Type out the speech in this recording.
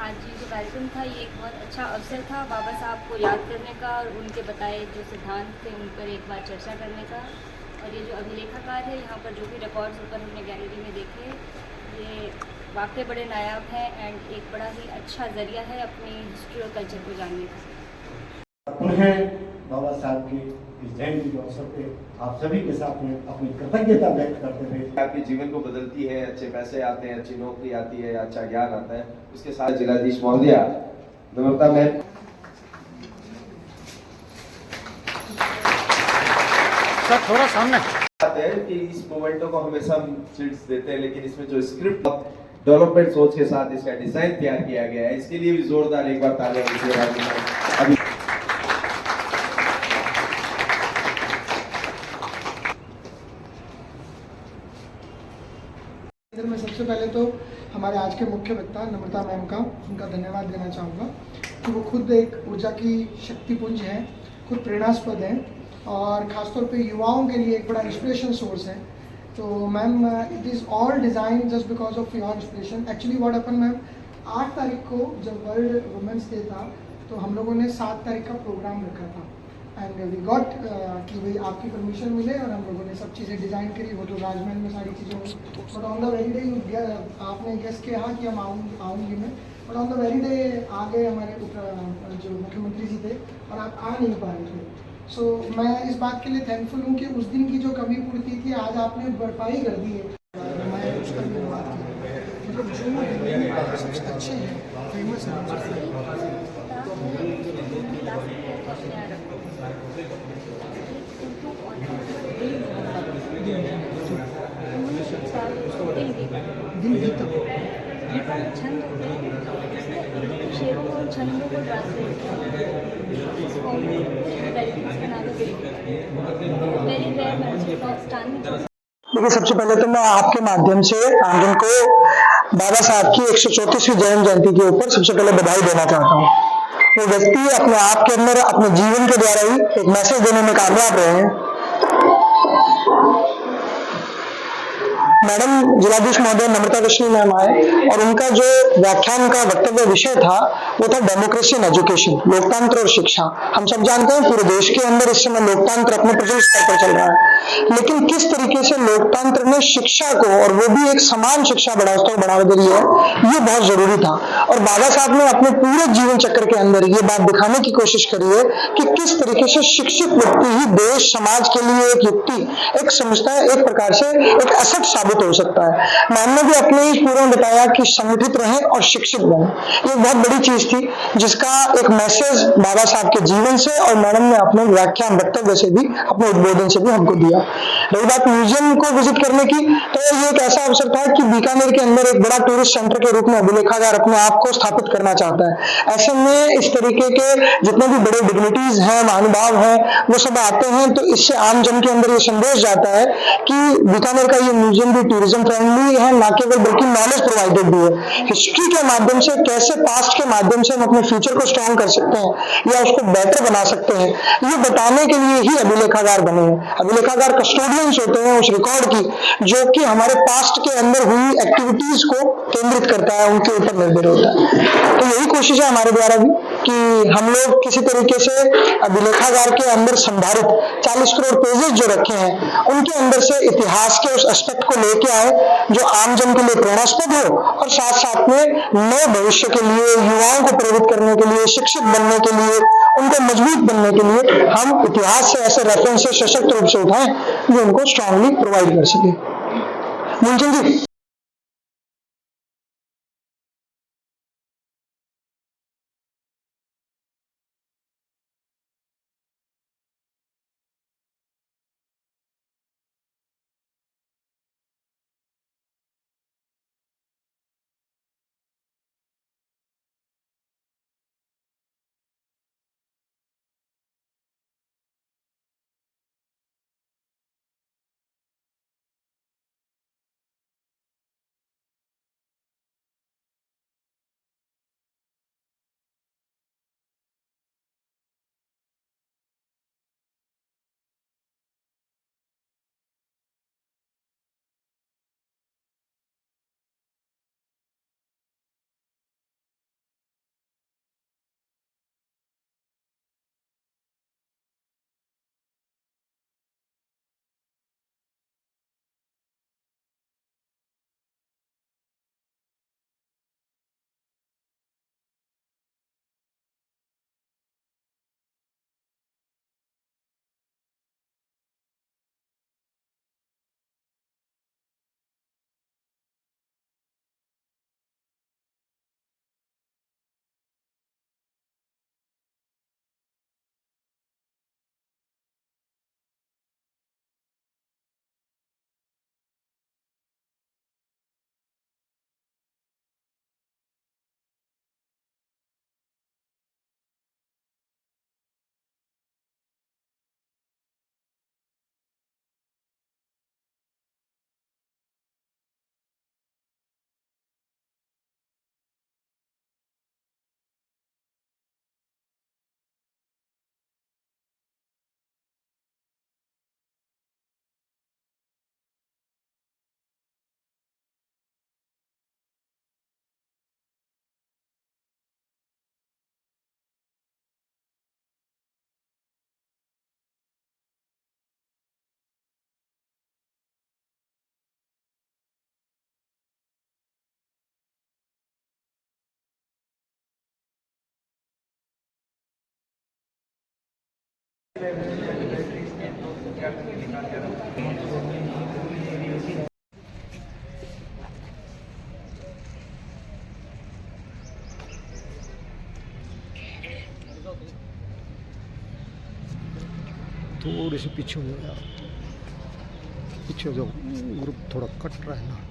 आज ये जो कार्यक्रम था ये एक बहुत अच्छा अवसर था बाबा साहब को याद करने का और उनके बताए जो सिद्धांत थे उन पर एक बार चर्चा करने का। और ये जो अभिलेखागार है यहाँ पर जो भी रिकॉर्ड्स ऊपर हमने गैलरी में देखे ये वाकई बड़े नायाब हैं एंड एक बड़ा ही अच्छा ज़रिया है अपनी हिस्ट्री और कल्चर को जानने का। उन्हें बाबा साहब की इस जयंती के अवसर पे आप सभी के साथ में अपनी कृतज्ञता व्यक्त करते हुए आपके जीवन को बदलती है, अच्छे पैसे आते हैं, अच्छी नौकरी आती है, अच्छा ज्ञान आता है। उसके साथ जिलाधीश महोदया नम्रता मैम सर थोड़ा सामने है कि इस मोमेंटो को हमेशा हम सीट्स देते हैं, लेकिन इसमें जो स्क्रिप्ट डेवलपमेंट सोच के साथ इसका डिजाइन तैयार किया गया है, इसके लिए भी जोरदार एक बार तालियां अभी मैं सबसे पहले तो हमारे आज के मुख्य वक्ता नम्रता मैम का उनका धन्यवाद देना चाहूँगा कि वो खुद एक ऊर्जा की शक्तिपुंज हैं, खुद प्रेरणास्पद हैं और ख़ासतौर पे युवाओं के लिए एक बड़ा इंस्पिरेशन सोर्स है। तो ma'am it is all design just because of your inspiration. Actually what happened ma'am, 8 तारीख को जब वर्ल्ड वुमेंस डे था तो हम लोगों ने 7 तारीख का प्रोग्राम रखा था एंड वी गॉट कि भाई आपकी परमिशन मिले और हम लोगों ने सब चीज़ें डिज़ाइन करी, वो तो राजमहल में सारी चीज़ें हुई। But on the very day आपने गेस किया कि हम आऊँगी मैं, but on the very day आ गए हमारे जो मुख्यमंत्री जी थे और आप आ नहीं पा रहे थे। सो मैं इस बात के लिए थैंकफुल हूँ कि उस दिन की जो कमी पूर्ति थी आज आपने भरपाई कर दी है। मैं उसका धन्यवाद किया। मतलब जो सबसे अच्छे हैं फेमस छंद शेरों और छंदों को ट्रांसलेट देखिए, सबसे पहले तो मैं आपके माध्यम से आंगन को बाबा साहब की 134वीं जन्म जयंती के ऊपर सबसे पहले बधाई देना चाहता हूँ। वो व्यक्ति अपने आप के अंदर अपने जीवन के द्वारा ही एक मैसेज देने में कामयाब रहे हैं। मैडम जिलाधीश महोदय नम्रता कृष्ण मैम आए और उनका जो व्याख्यान का वक्तव्य विषय था वो था डेमोक्रेसी एंड एजुकेशन, लोकतंत्र और शिक्षा। हम सब जानते हैं पूरे देश के अंदर इस समय लोकतंत्र अपने प्रचुर स्तर पर चल रहा है, लेकिन किस तरीके से लोकतंत्र ने शिक्षा को और वो भी एक समान शिक्षा बढ़ावा दे रही है, ये बहुत जरूरी था। और बाबा साहब ने अपने पूरे जीवन चक्र के अंदर ये बात दिखाने की कोशिश करी है कि किस तरीके से शिक्षित व्यक्ति ही देश समाज के लिए एक युक्ति, एक समझता है, एक प्रकार से एक एसेट साबित हो सकता है। मैम ने भी अपने ही पूर्व में बताया कि संगठित रहे और शिक्षित बने। ये बहुत बड़ी चीज थी जिसका एक मैसेज बाबा साहब के जीवन से और मैडम ने अपने व्याख्यान वक्तव्य से भी, अपने उद्बोधन से भी हमको दिया। रही बात म्यूजियम को विजिट करने की, तो ये एक ऐसा अवसर था कि बीकानेर के अंदर एक बड़ा टूरिस्ट सेंटर के रूप में अभिलेखागार अपने आप को स्थापित करना चाहता है। ऐसे में इस तरीके के जितने भी बड़े डिग्निटीज हैं, महानुभाव हैं, वो सब आते हैं, तो इससे आम जन के अंदर ये संदेश जाता है कि बीकानेर का ये म्यूजियम भी टूरिज्म फ्रेंडली है, ना केवल बल्कि नॉलेज प्रोवाइडेड भी है। हिस्ट्री के माध्यम से कैसे पास्ट के माध्यम से हम अपने फ्यूचर को स्ट्रॉन्ग कर सकते हैं या उसको बेटर बना सकते हैं, ये बताने के लिए ही अभिलेखागार बने हैं। अभिलेखागार कस्टोडियंस होते हैं उस रिकॉर्ड की, जो कि हमारे पास्ट के अंदर हुई एक्टिविटीज को केंद्रित करता है, उनके ऊपर निर्भर होता है। तो यही कोशिश है हमारे द्वारा भी कि हम लोग किसी तरीके से अभिलेखागार के अंदर संधारित 40 करोड़ पेजेस जो रखे हैं उनके अंदर से इतिहास के उस एस्पेक्ट को लेके आए जो आम जन के लिए प्रेरणास्पद हो और साथ साथ में नए भविष्य के लिए, युवाओं को प्रेरित करने के लिए, शिक्षित बनने के लिए, उनको मजबूत बनने के लिए हम इतिहास से ऐसे रेफरेंस से सशक्त रूप से उठाएं जो उनको स्ट्रांगली प्रोवाइड कर सके। मूलचंद जी। थोड़ी सी पीछे हो जाओ यार, पीछे हो जाओ, ग्रुप थोड़ा कट रहा है ना।